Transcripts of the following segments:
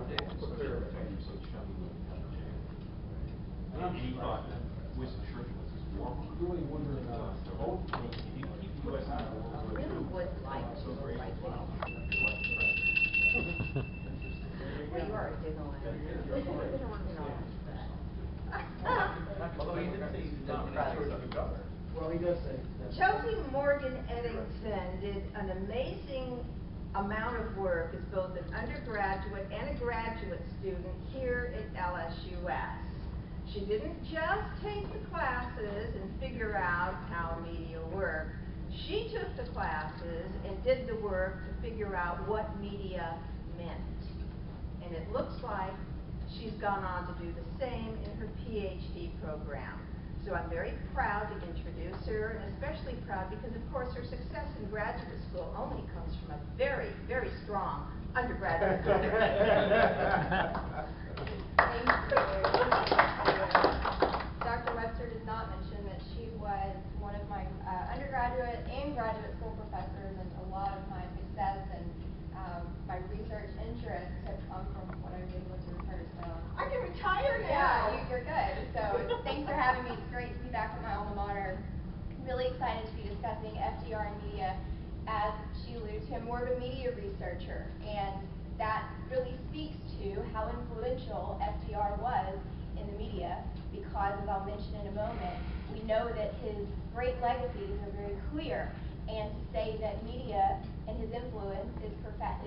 He thought wisdom church was his form. Really wonder about He was I really would like to write this. Well, you are giggling. Although he didn't say he's Democratic, so the governor. Well, he does say. Chelsea Morgan Eddington did an amazing amount of work as both an undergraduate and a graduate student here at LSUS. She didn't just take the classes and figure out how media worked. She took the classes and did the work to figure out what media meant. And it looks like she's gone on to do the same in her PhD program. So I'm very proud to introduce her, and especially proud because, of course, her success in graduate school only comes from a very, very strong undergraduate program. Thank you. Dr. Webster did not mention that she was one of my undergraduate and graduate school professors, and a lot of my success and my research interests have come from what I was able to refer to. So I can retire now. Yeah, you're good. So thanks for having me. It's great to be back at my alma mater. Really excited to be discussing FDR and media. As she alluded to, I'm more of a media researcher, and that really speaks to how influential FDR was in the media, because, as I'll mention in a moment, we know that his great legacies are very clear, and to say that media and his influence is perhaps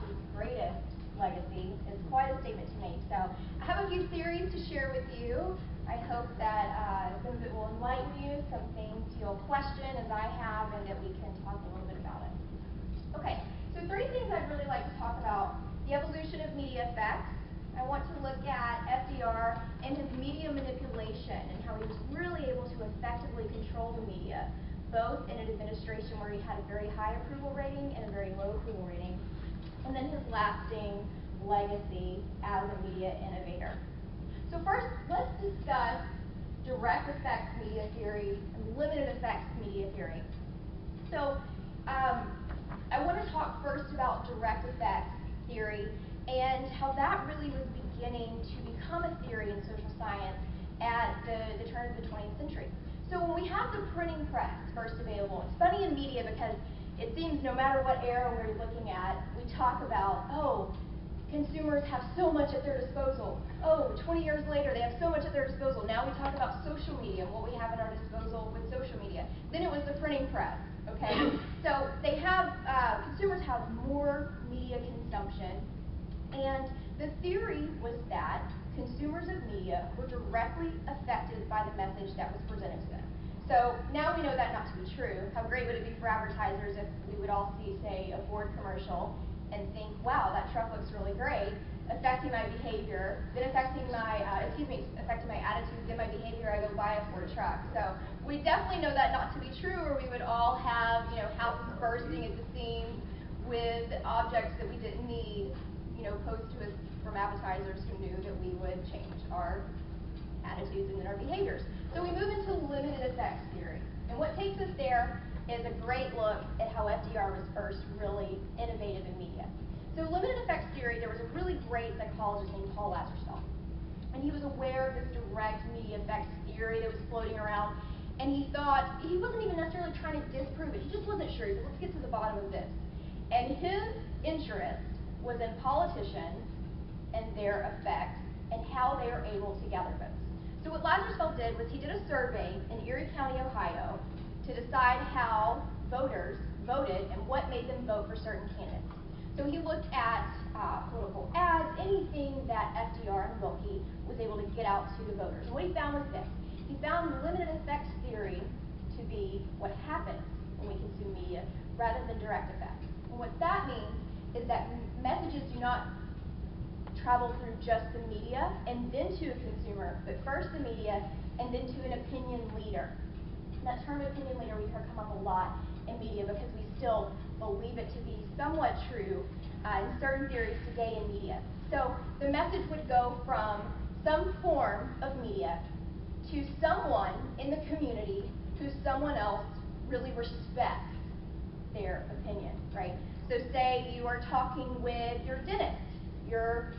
his greatest legacy is quite a statement to make. So I have a few theories to share with you. I hope that some of it will enlighten you, some things you'll question as I have, and that we can talk a little bit about it. Okay, so 3 things I'd really like to talk about: the evolution of media effects. I want to look at FDR and his media manipulation and how he was really able to effectively control the media, both in an administration where he had a very high approval rating and a very low approval rating, and then his lasting legacy as a media innovator. So first, let's discuss direct effects media theory and limited effects media theory. So I want to talk first about direct effects theory and how that really was beginning to become a theory in social science at the turn of the 20th century. So when we have the printing press first available, it's funny in media because it seems no matter what era we're looking at, we talk about, oh, consumers have so much at their disposal. Oh, 20 years later, they have so much at their disposal. Now we talk about social media and what we have at our disposal with social media. Then it was the printing press, okay? So they have, consumers have more media consumption, and the theory was that consumers of media were directly affected by the message that was presented to them. So now we know that not to be true. How great would it be for advertisers if we would all see, say, a Ford commercial and think, wow, that truck looks really great, affecting my behavior, then affecting my, affecting my attitude, then my behavior, I go buy a Ford truck. So we definitely know that not to be true, or we would all have, houses bursting at the seams with objects that we didn't need, posed to us from advertisers who knew that we would change our attitudes and then our behaviors. So we move into limited effects theory. And what takes us there is a great look at how FDR was first really innovative in media. So limited effects theory, there was a really great psychologist named Paul Lazarsfeld. And he was aware of this direct media effects theory that was floating around. And he thought, he wasn't even necessarily trying to disprove it. He just wasn't sure. He said, let's get to the bottom of this. And his interest was in politicians and their effects and how they are able to gather votes. So what Lazarsfeld did was he did a survey in Erie County, Ohio, to decide how voters voted and what made them vote for certain candidates. So he looked at political ads, anything that FDR and Wilkie was able to get out to the voters. And what he found was this. He found limited effects theory to be what happens when we consume media rather than direct effects. And what that means is that messages do not travel through just the media and then to a consumer, but first the media and then to an opinion leader. And that term opinion leader we've heard come up a lot in media because we still believe it to be somewhat true in certain theories today in media. So the message would go from some form of media to someone in the community who someone else really respects their opinion, right? So say you are talking with your dentist, your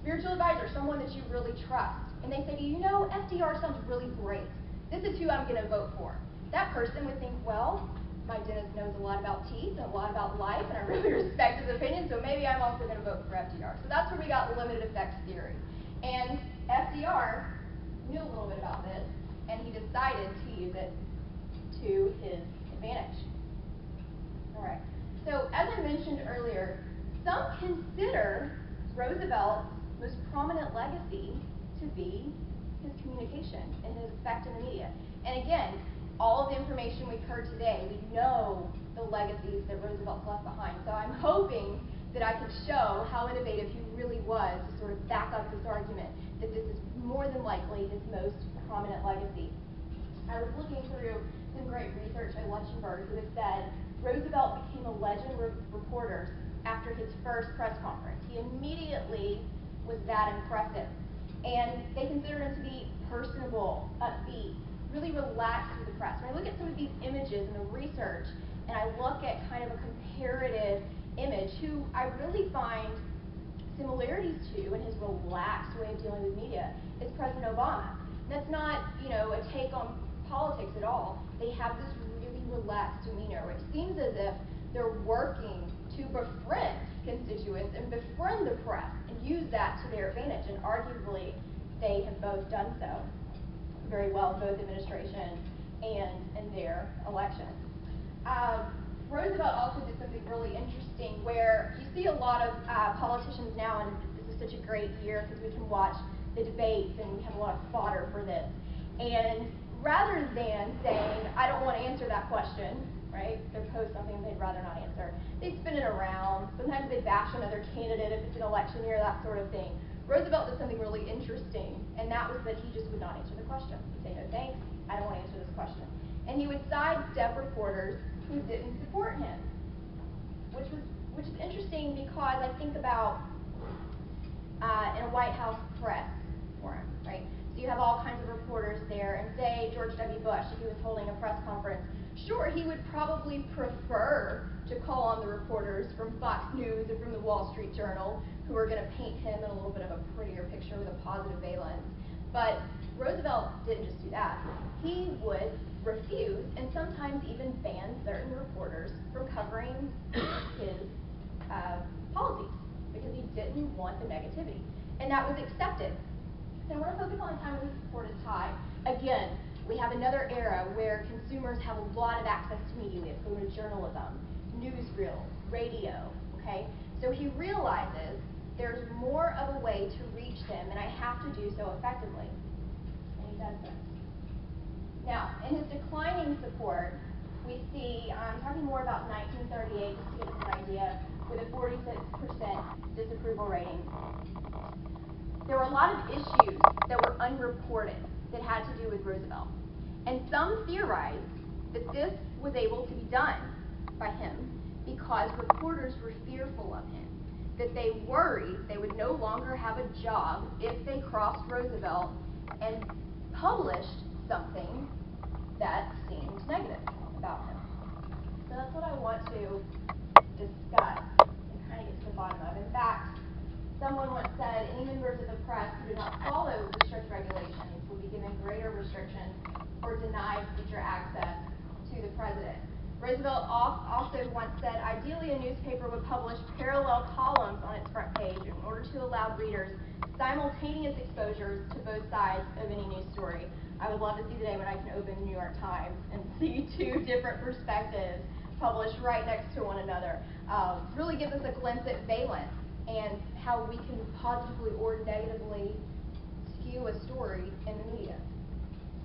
spiritual advisor, someone that you really trust, and they say to you, you know, FDR sounds really great. This is who I'm going to vote for. That person would think, well, my dentist knows a lot about teeth and a lot about life, and I really respect his opinion, so maybe I'm also going to vote for FDR. So that's where we got limited effects theory. And FDR knew a little bit about this, and he decided to use it to his advantage. All right. So as I mentioned earlier, some consider Roosevelt's most prominent legacy to be his communication and his effect in the media. And again, all of the information we've heard today, we know the legacies that Roosevelt's left behind. So I'm hoping that I can show how innovative he really was to sort of back up this argument that this is more than likely his most prominent legacy. I was looking through some great research by Luxembourg who has said Roosevelt became a legend with reporters after his first press conference. He immediately was that impressive. And they consider him to be personable, upbeat, really relaxed with the press. When I look at some of these images and the research, and I look at kind of a comparative image, who I really find similarities to in his relaxed way of dealing with media is President Obama. And that's not, a take on politics at all. They have this really relaxed demeanor, which seems as if they're working to befriend constituents and befriend the press and use that to their advantage. And arguably, they have both done so very well in both administrations and in their elections. Roosevelt also did something really interesting where you see a lot of politicians now, and this is such a great year because we can watch the debates and we have a lot of fodder for this. And rather than saying, I don't want to answer that question, right? They post something they'd rather not answer. They spin it around. Sometimes they bash another candidate if it's an election year, that sort of thing. Roosevelt did something really interesting, and that was that he just would not answer the question. He'd say, no thanks, I don't want to answer this question. And he would sidestep reporters who didn't support him, which is interesting because I think about in a White House press forum, right? So you have all kinds of reporters there, and say George W. Bush, if he was holding a press conference, sure, he would probably prefer to call on the reporters from Fox News or from the Wall Street Journal who are going to paint him in a little bit of a prettier picture with a positive valence. But Roosevelt didn't just do that. He would refuse and sometimes even ban certain reporters from covering his policies because he didn't want the negativity. And that was accepted. So I want to focus on the time when he supported Thai. Again, we have another era where consumers have a lot of access to media. We have photojournalism, newsreels, radio, okay? So he realizes there's more of a way to reach them, and I have to do so effectively. And he does this. Now, in his declining support, we see, I'm talking more about 1938 just to give us an idea, with a 46% disapproval rating. There were a lot of issues that were unreported that had to do with Roosevelt. And some theorized that this was able to be done by him because reporters were fearful of him, that they worried they would no longer have a job if they crossed Roosevelt and published something that seemed negative about him. So that's what I want to discuss and kind of get to the bottom of. In fact, someone once said any members of the press who did not follow the strict regulations would be given greater restrictions or denied future access to the president. Roosevelt also once said, ideally a newspaper would publish parallel columns on its front page in order to allow readers simultaneous exposures to both sides of any news story. I would love to see the day when I can open the New York Times and see two different perspectives published right next to one another. Really gives us a glimpse at valence and how we can positively or negatively skew a story in the media.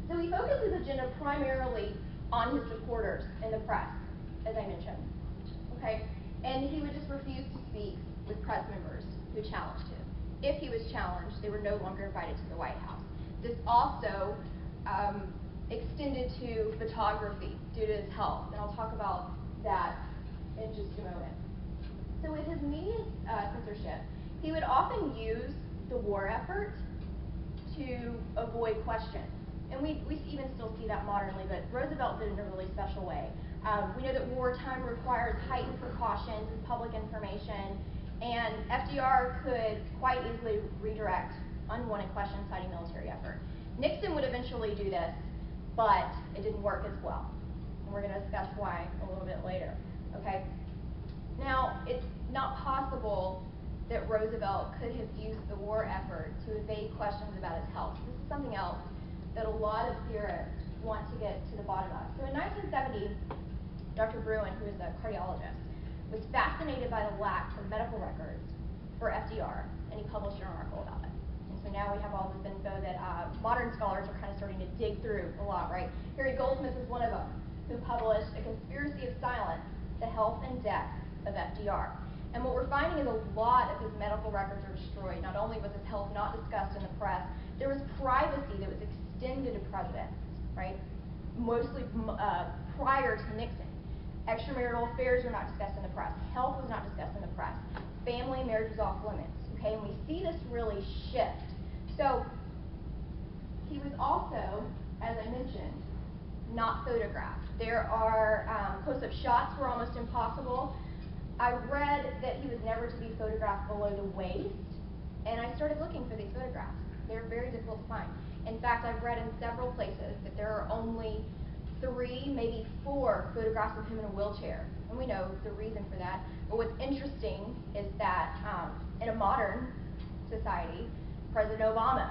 So he focused his agenda primarily on his supporters in the press, as I mentioned. Okay? And he would just refuse to speak with press members who challenged him. If he was challenged, they were no longer invited to the White House. This also extended to photography due to his health, and I'll talk about that in just a moment. So with his media censorship, he would often use the war effort to avoid questions. And we even still see that modernly, but Roosevelt did it in a really special way. We know that wartime requires heightened precautions with public information, And FDR could quite easily redirect unwanted questions citing military effort. Nixon would eventually do this, but it didn't work as well. And we're going to discuss why a little bit later. Okay? Now, it's not possible that Roosevelt could have used the war effort to evade questions about his health. This is something else that a lot of theorists want to get to the bottom of. So in 1970, Dr. Bruin, who is a cardiologist, was fascinated by the lack of medical records for FDR, and he published an article about it. And so now we have all this info that modern scholars are kind of starting to dig through a lot, right? Harry Goldsmith is one of them, who published A Conspiracy of Silence, The Health and Death of FDR. And what we're finding is a lot of his medical records are destroyed. Not only was his health not discussed in the press, there was privacy that was extended to presidents, right? Mostly prior to Nixon. Extramarital affairs were not discussed in the press. Health was not discussed in the press. Family and marriage was off limits, okay? And we see this really shift. So he was also, as I mentioned, not photographed. There are close-up shots were almost impossible. I read that he was never to be photographed below the waist, and I started looking for these photographs. They're very difficult to find. In fact, I've read in several places that there are only 3, maybe 4 photographs of him in a wheelchair. And we know the reason for that. But what's interesting is that in a modern society, President Obama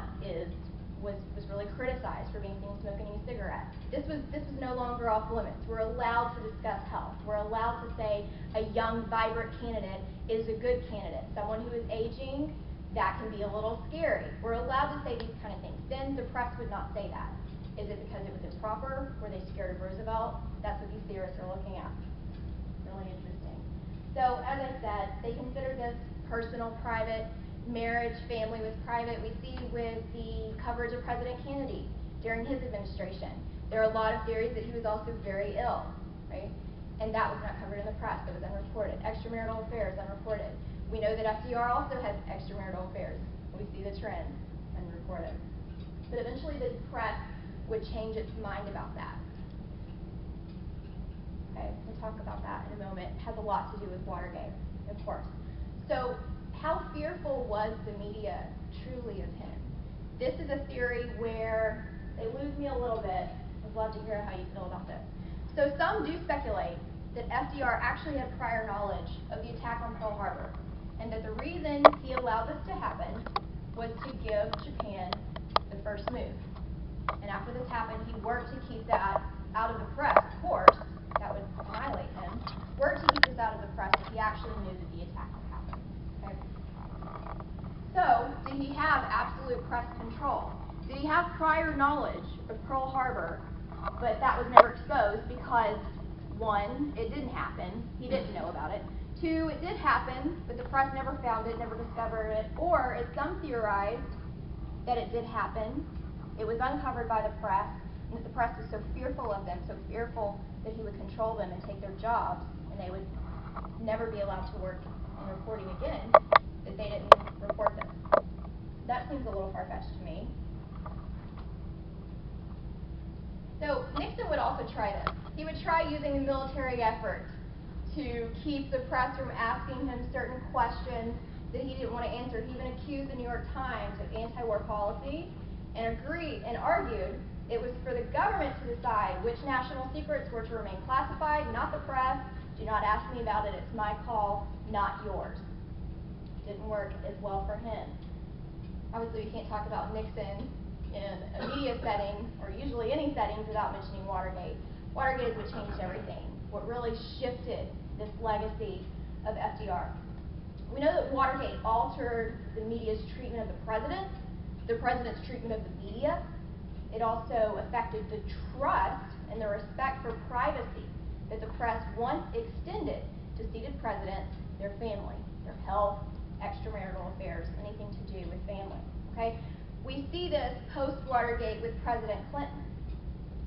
was really criticized for being seen smoking a cigarette. This was no longer off limits. We're allowed to discuss health. We're allowed to say a young, vibrant candidate is a good candidate. Someone who is aging, that can be a little scary. We're allowed to say these kind of things. Then the press would not say that. Is it because it was improper? Were they scared of Roosevelt? That's what these theorists are looking at. Really interesting. So, as I said, they consider this personal, private. Marriage, family was private. We see with the coverage of President Kennedy during his administration. There are a lot of theories that he was also very ill, right? And that was not covered in the press. It was unreported. Extramarital affairs, unreported. We know that FDR also had extramarital affairs. We see the trend, unreported. But eventually the press would change its mind about that. Okay, we'll talk about that in a moment. It has a lot to do with Watergate, of course. So, how fearful was the media truly of him? This is a theory where they lose me a little bit. I'd love to hear how you feel about this. So some do speculate that FDR actually had prior knowledge of the attack on Pearl Harbor, and that the reason he allowed this to happen was to give Japan the first move. And after this happened, he worked to keep that out of the press, of course. That would annihilate him. Worked to keep this out of the press if he actually knew that the attack had happened. Okay. So, did he have absolute press control? Did he have prior knowledge of Pearl Harbor, but that was never exposed because, 1, it didn't happen, he didn't know about it. 2, it did happen, but the press never found it, never discovered it. Or, as some theorized, that it did happen, it was uncovered by the press, and that the press was so fearful of them, so fearful that he would control them and take their jobs, and they would never be allowed to work in reporting again, that they didn't report this. That seems a little far-fetched to me. So Nixon would also try this. He would try using a military effort to keep the press from asking him certain questions that he didn't want to answer. He even accused the New York Times of anti-war policy and argued it was for the government to decide which national secrets were to remain classified, not the press. Do not ask me about it. It's my call, not yours. Didn't work as well for him. Obviously, we can't talk about Nixon in a media setting, or usually any settings, without mentioning Watergate. Watergate is what changed everything, what really shifted this legacy of FDR. We know that Watergate altered the media's treatment of the president's treatment of the media. It also affected the trust and the respect for privacy that the press once extended to seated presidents, their family, their health, extramarital affairs, anything to do with family. Okay? We see this post-Watergate with President Clinton.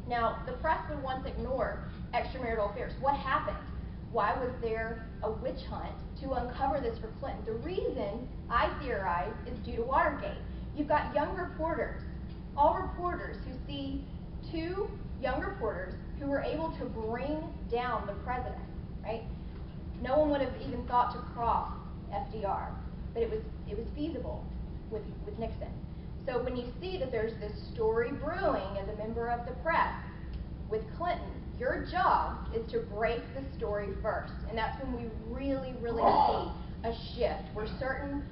Now, the press would once ignore extramarital affairs. What happened? Why was there a witch hunt to uncover this for Clinton? The reason, I theorize, is due to Watergate. You've got young reporters, all reporters who see 2 young reporters who were able to bring down the president, right? No one would have even thought to cross FDR, but it was feasible with Nixon. So when you see that there's this story brewing as a member of the press with Clinton, your job is to break the story first, and that's when we really see a shift where certain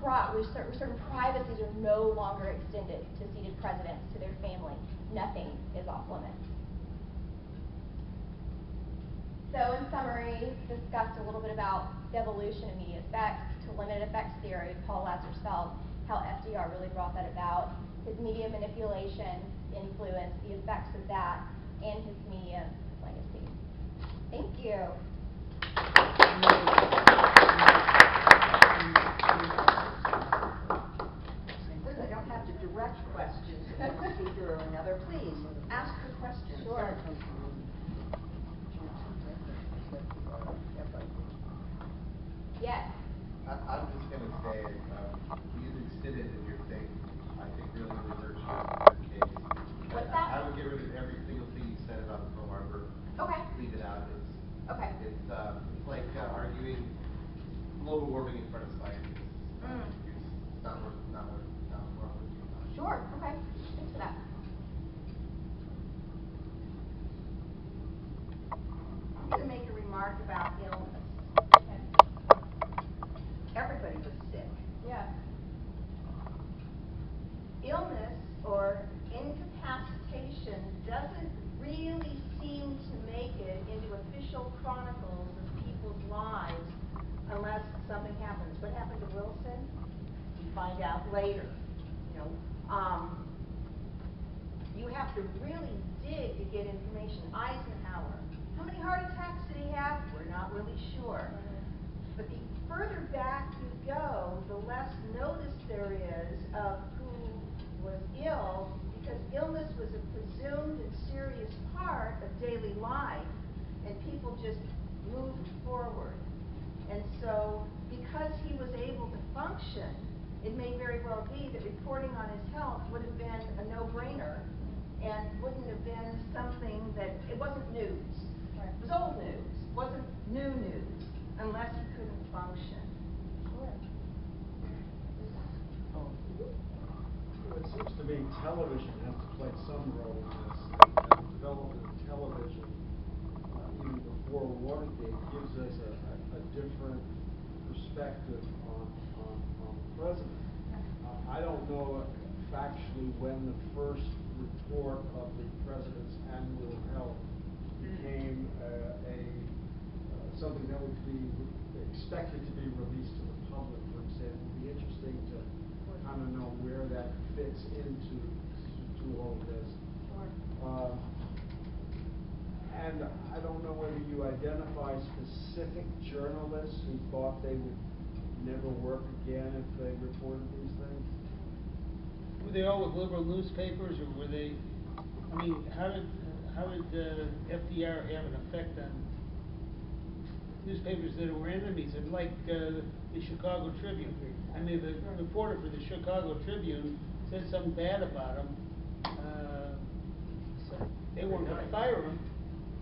privacies are no longer extended to seated presidents, to their family. Nothing is off limits. So in summary, discussed a little bit about the evolution of media effects to limited effects theory, Paul Lazarsfeld, how FDR really brought that about, his media manipulation influence, the effects of that, and his media legacy. Thank you. Since I don't have to direct questions to one speaker or another, please ask your questions. Sure. Yes. I'm just going to say, you extended in your thing, I think really hurts your case. What's that? I would get rid of every single thing you said about Pearl Harbor. Okay. Leave it out. Okay. It's like arguing global warming in front of scientists. It's not worth it. Sure. Okay. Thanks for that. I'm going to make a remark about illness. Okay. Everybody was sick. Yeah. Illness or incapacitation doesn't really seem to make it into official chronicles of people's lives unless something happens. What happened to Wilson? You find out later. You have to really dig to get information. Eisenhower, how many heart attacks did he have? We're not really sure. But the further back you go, the less notice there is of who was ill, because illness was a presumed and serious part of daily life, and people just moved forward. And so, because he was able to function, it may very well be that reporting on his health would have been a no-brainer and wouldn't have been something that, it wasn't news. Right. It was old news, it wasn't new news, unless he couldn't function. Sure. It seems to me television has to play some role in this. And the development of television, even before Watergate, gives us a different perspective on the president. I don't know factually when the first report of the president's annual health became something that would be expected to be released to the public, for example. It would be interesting to kind of know where that fits into all of this. And I don't know whether you identify specific journalists who thought they would never work again if they reported these things. Were they all with liberal newspapers, or were they? I mean, how did FDR have an effect on newspapers that were enemies? And like the Chicago Tribune. I mean, the reporter for the Chicago Tribune said something bad about him. They weren't going to fire him.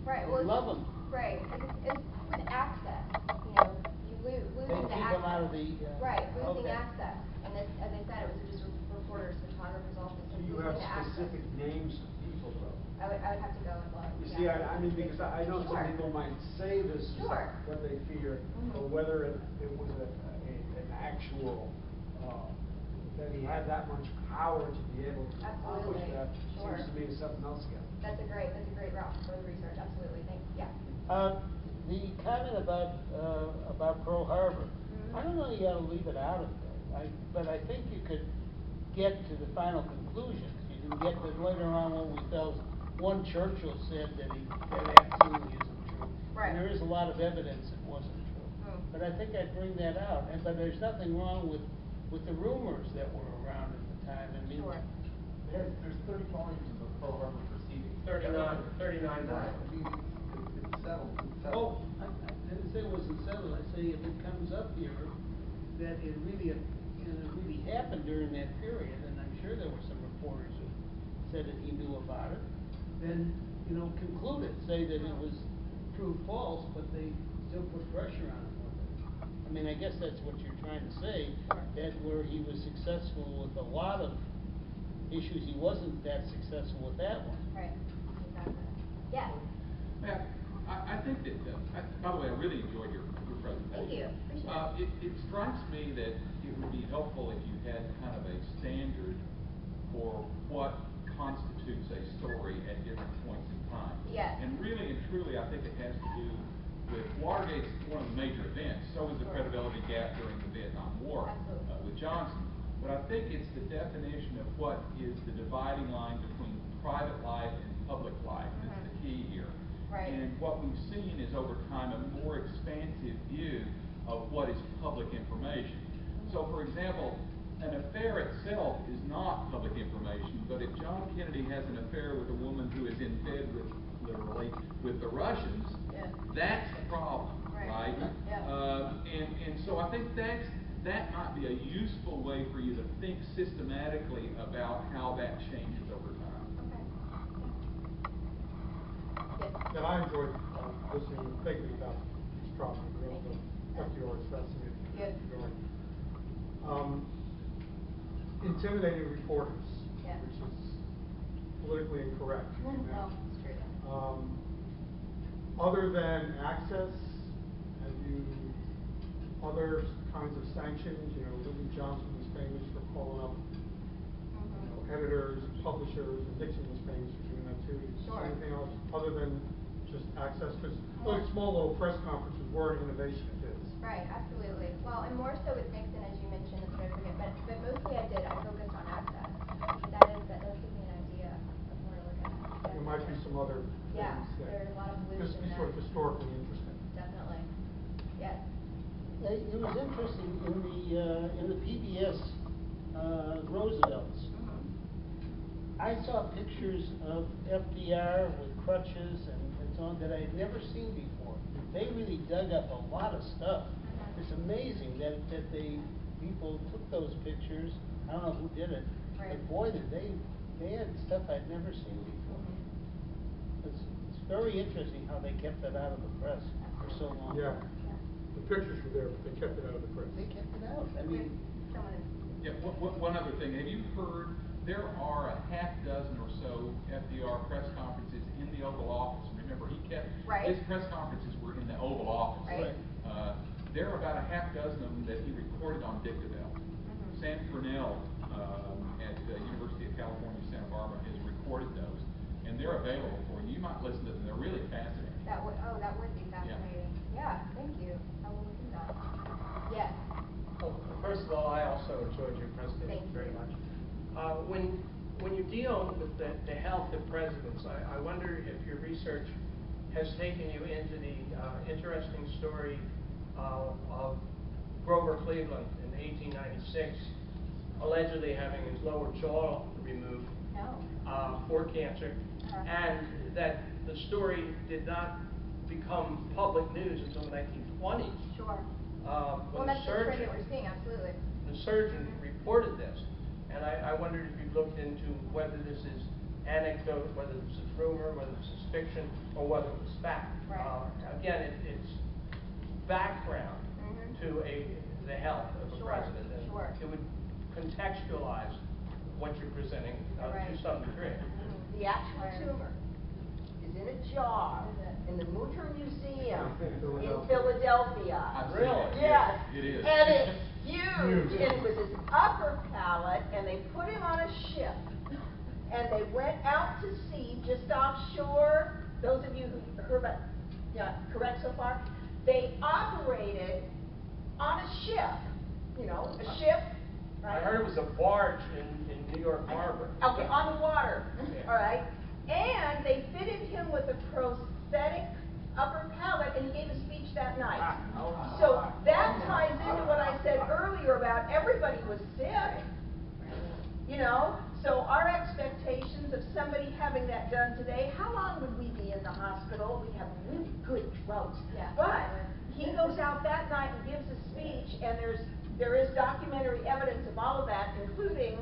Right. They love him. Right. It's with access. You losing They the keep access. him out of the. Right. Losing okay. access. And this, as I said, it was just reporters, photographers, office. Do you have specific names of people, though? I would have to go and look. You see, I mean, because I know Sure. some people might say this is Sure. what they fear, or whether it was an actual, that he had that much power to be able to accomplish Absolutely. that. Sure. Seems to me something else again. That's a great route for the research. Absolutely. Thanks. Yeah. The comment about Pearl Harbor, I don't know you ought to leave it out of there. But I think you could get to the final conclusions. You can get that later on when we felt one Churchill said that absolutely isn't true. Right. And there is a lot of evidence it wasn't true. But I think I'd bring that out. But there's nothing wrong with the rumors that were around at the time. I mean, Sure. There's 30 volumes of the Pearl Harbor proceedings. 39 volumes. I mean, it's settled. oh, I didn't say it wasn't settled. I say if it comes up here that it really happened during that period, and I'm sure there were some reporters who said that he knew about it, then, conclude it, say that it was proved false, but they still put pressure on him with it. I mean, I guess that's what you're trying to say, that where he was successful with a lot of issues, he wasn't that successful with that one. Right, exactly. Yeah. Yeah, I think that, by the way, I really enjoyed your presentation. Thank you, appreciate it. It strikes me that it would be helpful if you had kind of a standard for what constitutes a story at different points in time. Yes. And really and truly, I think it has to do with Watergate's one of the major events. So was the credibility gap during the Vietnam War with Johnson. But I think it's the definition of what is the dividing line between private life and public life that's the key here. Right. And what we've seen is over time a more expansive view of what is public information. So for example, an affair itself is not public information, but if John Kennedy has an affair with a woman who is in bed with, literally, with the Russians, that's a problem, right? And so I think that might be a useful way for you to think systematically about how that changes over time. Okay. And I enjoyed listening and thinking about these topics. FDR is fascinating. Good. Intimidating reporters, Yeah. which is politically incorrect. No, it's true. Other than access, have you other kinds of sanctions? You know, Lyndon Johnson was famous for calling up editors, publishers, and Nixon was famous for doing that too. Sure. Anything else other than just access? Because those small little press conferences were an innovation of his. Right, absolutely. Well, and more so with Nixon, as you mentioned, it's very good, but mostly I focused on access. That does give me an idea of where to look at. There might be some other Yeah, things that there's a lot of wisdom just be there. sort of historically interesting. Definitely. Yes. It was interesting in the PBS Roosevelts. I saw pictures of FDR with crutches and so on that I had never seen before. They really dug up a lot of stuff. It's amazing that people took those pictures. I don't know who did it, but boy, did they had stuff I'd never seen before. It's very interesting how they kept that out of the press for so long. Yeah. The pictures were there, but they kept it out of the press. They kept it out. I mean, Yeah, one other thing. Have you heard there are a half dozen or so FDR press conferences in the Oval Office? Remember, he kept his press conferences were in the Oval Office. Right. There are about a half dozen of them that he recorded on dictabel. Sam Purnell at the University of California, Santa Barbara has recorded those, and they're available for you. You might listen to them; they're really fascinating. That would be fascinating. Yeah, thank you. I will look into that. Yes. Well, first of all, I also enjoyed your presentation very much. When you deal with the health of presidents, I wonder if your research has taken you into the interesting story of Grover Cleveland in 1896, allegedly having his lower jaw removed for cancer, and that the story did not become public news until the 1920s. Sure. When that's the trend that we're seeing, absolutely. the surgeon reported this, and I wondered if you looked into whether this is anecdote, whether this is rumor, whether this is fiction, or whether it was fact. Right. Again, it's background to the health of a president, and it would contextualize what you're presenting to some degree. The actual tumor is in a jar in the Mutter Museum in Philadelphia. Really? Yes. It is. And it's huge. And it was his upper palate, and they put him on a ship. And they went out to sea just offshore. Those of you who heard about, correct so far? They operated on a ship. You know, a ship. Right? I heard it was a barge in New York Harbor. Okay, on the water. All right. And they fitted him with a prosthetic upper palate, and he gave a speech that night. So that ties into what I said earlier about everybody was sick. You know, so our expectations of somebody having that done today, how long would we be in the hospital? We have really good drugs. Yeah. But he goes out that night and gives a speech, and there is documentary evidence of all of that, including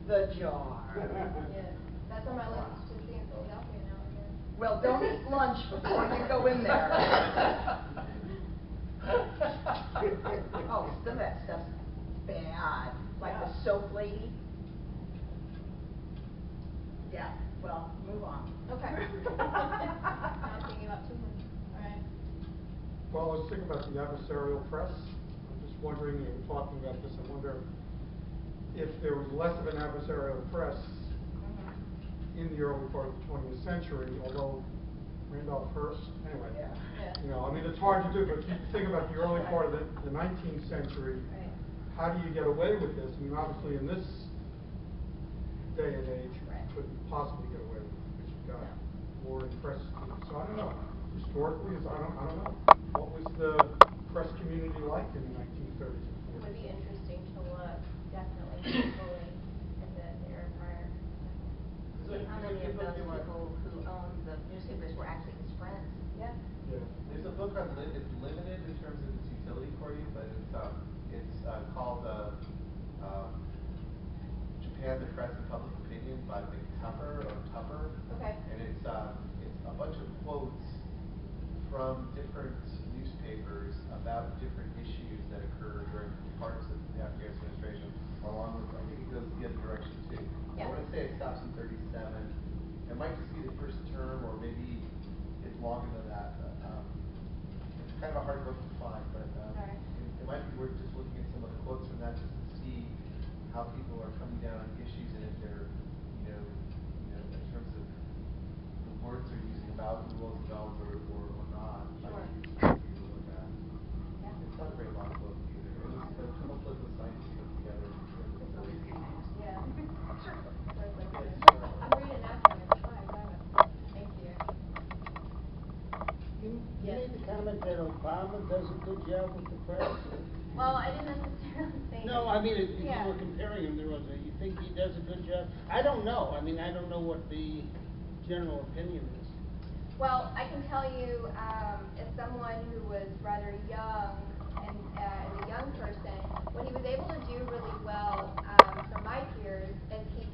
the jar. Yeah. That's on my list to see in Philadelphia now again. Well, don't eat lunch before you go in there. Oh, some of that stuff's bad, like Yeah. the soap lady. Yeah, well, move on. Okay. Not thinking about too much. All right. Well, I was thinking about the adversarial press. I'm just wondering, you were talking about this, I wonder if there was less of an adversarial press in the early part of the 20th century, although Randolph Hearst, anyway. Yeah. Yeah. You know, I mean, it's hard to do, but you think about the early part of the 19th century, Right. how do you get away with this? I mean, obviously in this day and age, you Right. couldn't possibly get away with it because you've got No. war and press. So I don't know. Historically, I don't know. What was the press community like in the 1930s and It 40s? would be interesting to look, definitely, fully at the era prior. See how many of those people who owned the newspapers were actually his friends. Yeah. Yeah. There's a book on it's limited in terms of its utility for you, but it's called Japan, the Press and Public Opinion by Tupper. Okay. And it's a bunch of quotes from different newspapers about different issues that occurred during parts of the Afghan administration, along with, I think it goes the other direction too. Yeah. I want to say it stops in 37. It might just be the first term, or maybe it's longer than that. It's kind of a hard book to find, but Right. it might be worth just looking at some of the quotes from that just to see how people are coming down on issues and if they're, in terms of the words they're using about Roosevelt or not. Sure. Might be useful for you to look at. Yeah. It's not a very long book either. It was a couple political scientists put together in the 40s. Yeah. Sure. I'm reading that one. It's fine. Thank you. You Yes. made the comment that Obama does a good job with the press. Well, I didn't necessarily say. No, I mean, if you Yeah. were comparing him, you think he does a good job? I don't know. I mean, I don't know what the general opinion is. Well, I can tell you, as someone who was rather young, and as a young person, what he was able to do really well for my peers is he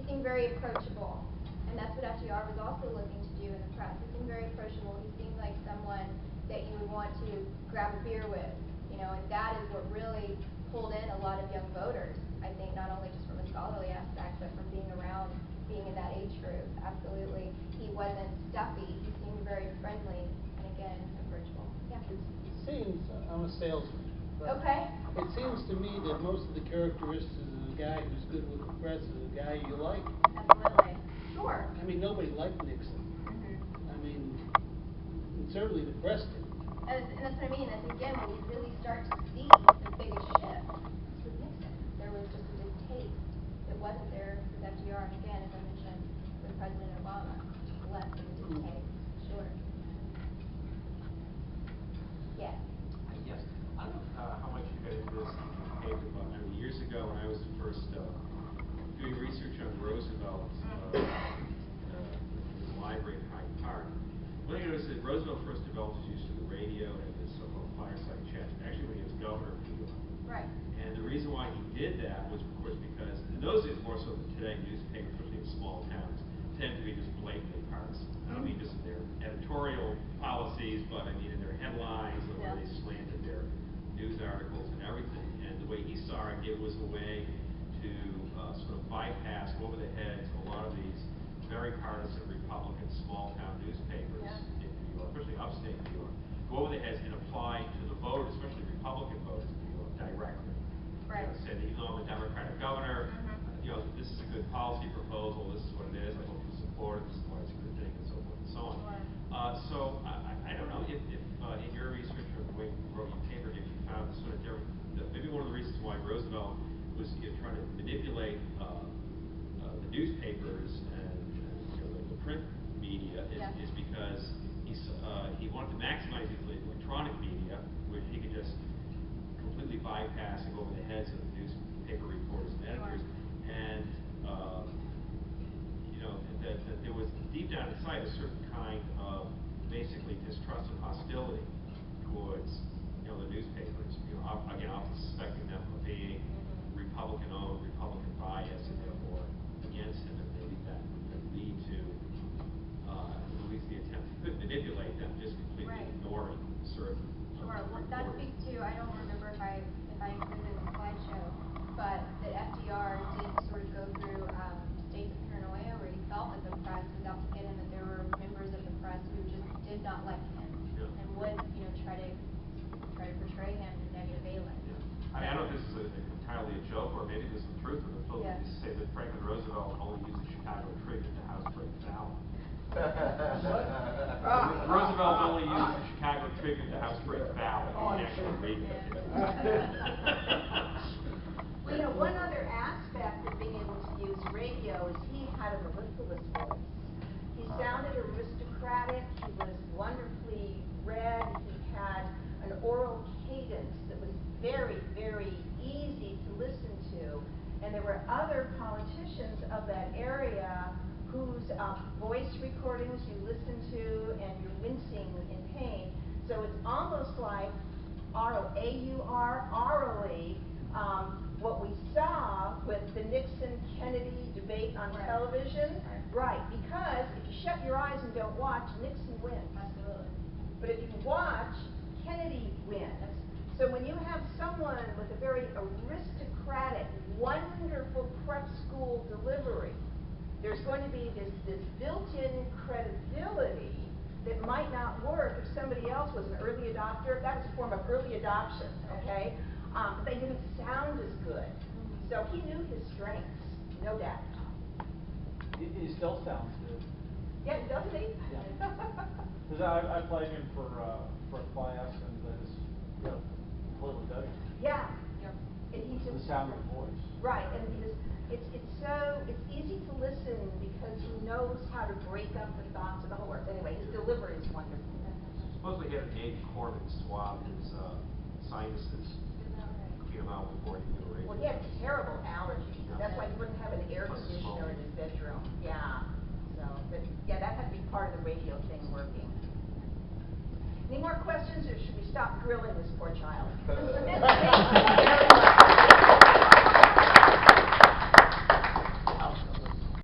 seemed very approachable. And that's what FDR was also looking to do in the press. He seemed very approachable. He seemed like someone that you would want to grab a beer with, and that is what really pulled in a lot of young voters, I think, not only just from a scholarly aspect, but from being around, being in that age group. Absolutely. He wasn't stuffy. He seemed very friendly and, again, approachable. Yeah. It seems, I'm a salesman. But Okay. It seems to me that most of the characteristics of a guy who's good with the press is a guy you like. Absolutely. Sure. I mean, nobody liked Nixon. Mm-hmm. I mean, and certainly the press did. And that's what I mean. That's, again, when we really start to see the biggest shift. It's with Nixon. There was just a distaste. It wasn't there with FDR. And, again, as I mentioned, with President Obama, just less of a distaste. Sure. Yeah. Yes. I don't know how much you got into this paper about 90 years ago when I was first doing research on Roosevelt in the library in Hyde Park. One thing I noticed that Roosevelt first developed his use of the radio and his so-called fireside chats, actually when he was governor of New York. Right. And the reason why he did that was, of course, because in those days, more so than today, newspapers, especially in small towns, tend to be just blatantly partisan. I don't mean just in their editorial policies, but I mean in their headlines, the way they slanted their news articles and everything. And the way he saw it, it was a way to sort of bypass over the heads a lot of these very partisan Republican small town newspapers in New York, especially upstate New York, go over the heads and apply to the voters, especially Republican voters in New York, directly. Right. Say that even though I'm a Democratic governor, this is a good policy proposal, this is what it is, I hope you support it, this is why it's a good thing, and so forth and so on. Sure. I don't know if in your research or the way you wrote your paper, if you found this sort of different, maybe one of the reasons why Roosevelt was trying to manipulate the newspapers and the print media is because he wanted to maximize his electronic media, where he could just completely bypass and go over the heads of the newspaper reporters and editors, and that there was deep down inside a certain kind of basically distrust and hostility towards the newspapers. Again, often suspecting them of being Republican-owned, Republican bias, and therefore against him, and maybe that could lead to at least the attempt to manipulate them, just completely ignoring certain Sure, well, that speaks to, I don't remember if I included in the slideshow, but that FDR did sort of go through states of paranoia where he felt that the press was out to get him, that there were members of the press who just did not like him and would, try to portray him in negative valence. I mean, I don't know if this is entirely a joke, or maybe there's some truth to it. Phil used to say that Franklin Roosevelt only used the Chicago Tribune to housebreak Fallon. Roosevelt only used the Chicago Tribune to housebreak Fallon. He didn't actually read it. Well, one other aspect of being able to use radio is he had a mellifluous voice. He sounded aristocratic. He was wonderfully read. He had an oral cadence that was very, very easy to listen to. And there were other politicians of that area whose voice recordings you listen to and you're wincing in pain. So it's almost like aurally, what we saw with the Nixon-Kennedy debate on television. Right, because if you shut your eyes and don't watch, Nixon wins. Absolutely. But if you watch, Kennedy wins. So when you have someone with a very aristocratic, wonderful prep school delivery, there's going to be this built-in credibility that might not work if somebody else was an early adopter. That was a form of early adoption, okay? But they didn't sound as good. So he knew his strengths, no doubt. He still sounds good. Yeah, doesn't he? Yeah. Because I played him for a class, and it's completely different. Yeah. And he The just sound of the voice. Right, and it's easy to listen because he knows how to break up the thoughts of the whole words. Anyway, his delivery is wonderful. Supposedly he had an acorn and swab his sinuses, clean them out before he do a radio. Well, he had terrible allergies. That's why he wouldn't have an air conditioner in his bedroom. Yeah. So, but yeah, that had to be part of the radio thing working. Any more questions, or should we stop grilling this poor child?